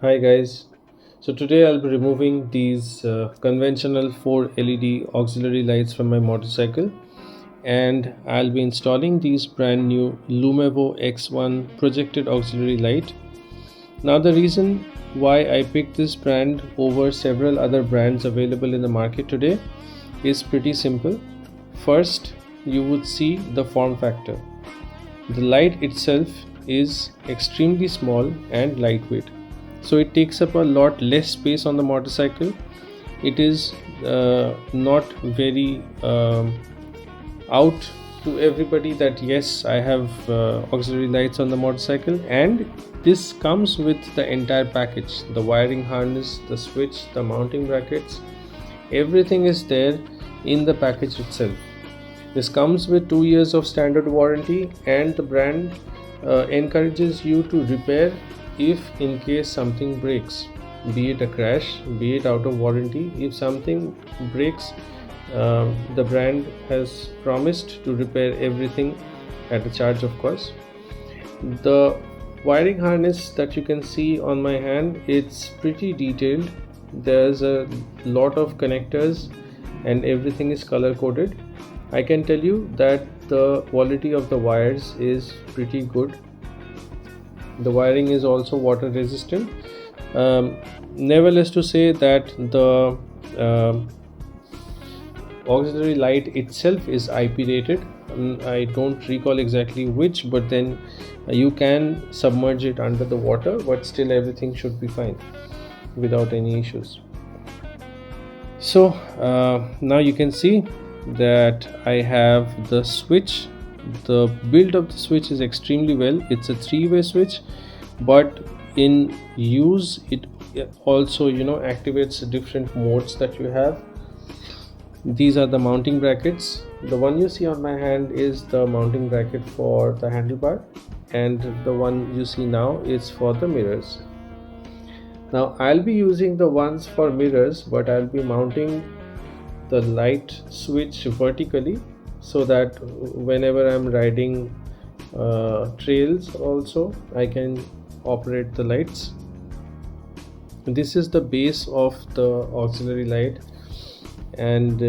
Hi guys. So today I'll be removing these conventional 4 LED auxiliary lights from my motorcycle, and I'll be installing these brand new Lumevo X1 projected auxiliary light. Now the reason why I picked this brand over several other brands available in the market today is pretty simple. First, you would see the form factor. The light itself is extremely small and lightweight, so it takes up a lot less space on the motorcycle. It is not very out to everybody that yes, I have auxiliary lights on the motorcycle, and this comes with the entire package: the wiring harness, the switch, the mounting brackets. Everything is there in the package itself. This comes with 2 years of standard warranty, and the brand encourages you to repair if in case something breaks, be it a crash, be it out of warranty. If something breaks, the brand has promised to repair everything at a charge, of course. The wiring harness that you can see on my hand, it's pretty detailed. There's a lot of connectors and everything is color coded. I can tell you that the quality of the wires is pretty good. The wiring is also water resistant. Nevertheless, to say that the auxiliary light itself is IP rated. I don't recall exactly which, but then you can submerge it under the water, but still everything should be fine without any issues. So now you can see that I have the switch. The build of the switch is extremely well. It's a three-way switch, but in use it also activates different modes that you have. These are the mounting brackets. The one you see on my hand is the mounting bracket for the handlebar, and the one you see now is for the mirrors. Now I'll be using the ones for mirrors, but I'll be mounting the light switch vertically so that whenever I'm riding trails also I can operate the lights. This is the base of the auxiliary light, and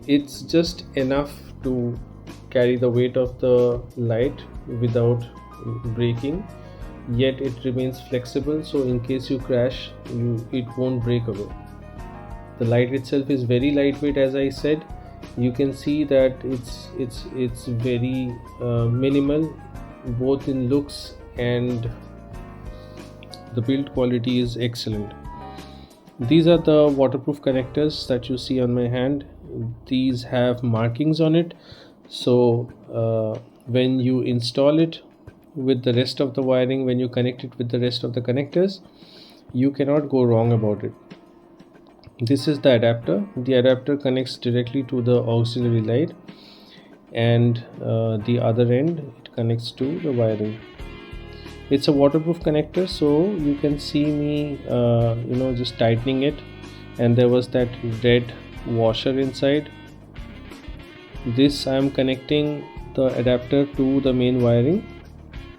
it's just enough to carry the weight of the light without breaking, yet it remains flexible, so in case you crash it won't break away. The light itself is very lightweight, as I said. You can see that it's very minimal, both in looks, and the build quality is excellent. These are the waterproof connectors that you see on my hand. These have markings on it, so when you install it with the rest of the wiring, when you connect it with the rest of the connectors, you cannot go wrong about it. This is the adapter. The adapter connects directly to the auxiliary light, and the other end it connects to the wiring. It's a waterproof connector, so you can see me just tightening it, and there was that red washer inside. This I am connecting the adapter to the main wiring.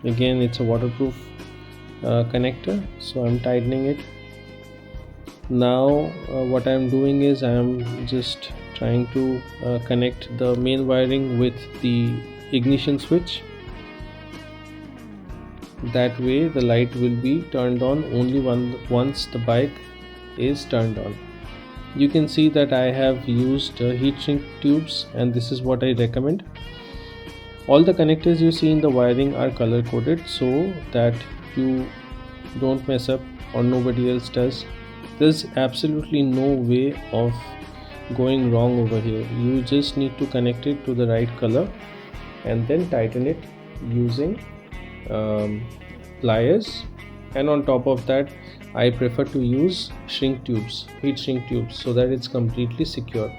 Again, it's a waterproof connector, so I'm tightening it. Now what I'm doing is I'm just trying to connect the main wiring with the ignition switch. That way the light will be turned on only once the bike is turned on. You can see that I have used heat shrink tubes, and this is what I recommend. All the connectors you see in the wiring are color coded so that you don't mess up or nobody else does. There's absolutely no way of going wrong over here. You just need to connect it to the right color and then tighten it using pliers, and on top of that I prefer to use shrink tubes, heat shrink tubes, so that it's completely secure.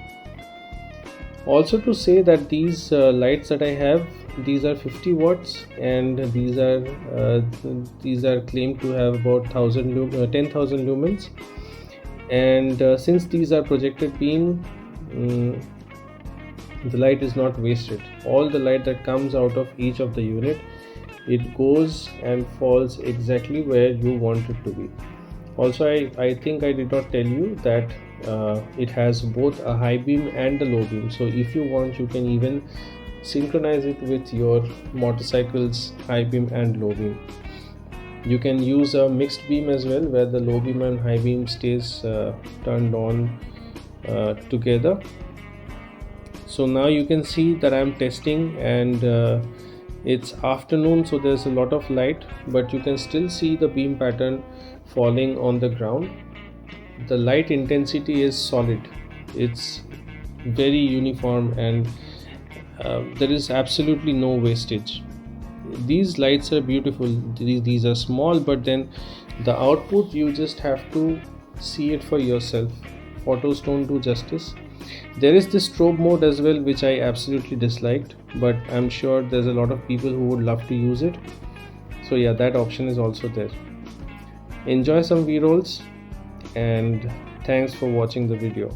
Also to say that these lights that I have, these are 50 watts, and these are claimed to have about 10,000 lumens, and since these are projected beam, the light is not wasted. All the light that comes out of each of the unit, it goes and falls exactly where you want it to be. Also, I think I did not tell you that it has both a high beam and a low beam. So if you want, you can even synchronize it with your motorcycle's high beam and low beam. You can use a mixed beam as well, where the low beam and high beam stays turned on together. So now you can see that I'm testing, and it's afternoon, so there's a lot of light, but you can still see the beam pattern falling on the ground. The light intensity is solid, it's very uniform, and there is absolutely no wastage. These lights are beautiful. These are small, but then the output, you just have to see it for yourself. Photos don't do justice. There is this strobe mode as well, which I absolutely disliked, but I'm sure there's a lot of people who would love to use it. So yeah, that option is also there. Enjoy some v-rolls, and thanks for watching the video.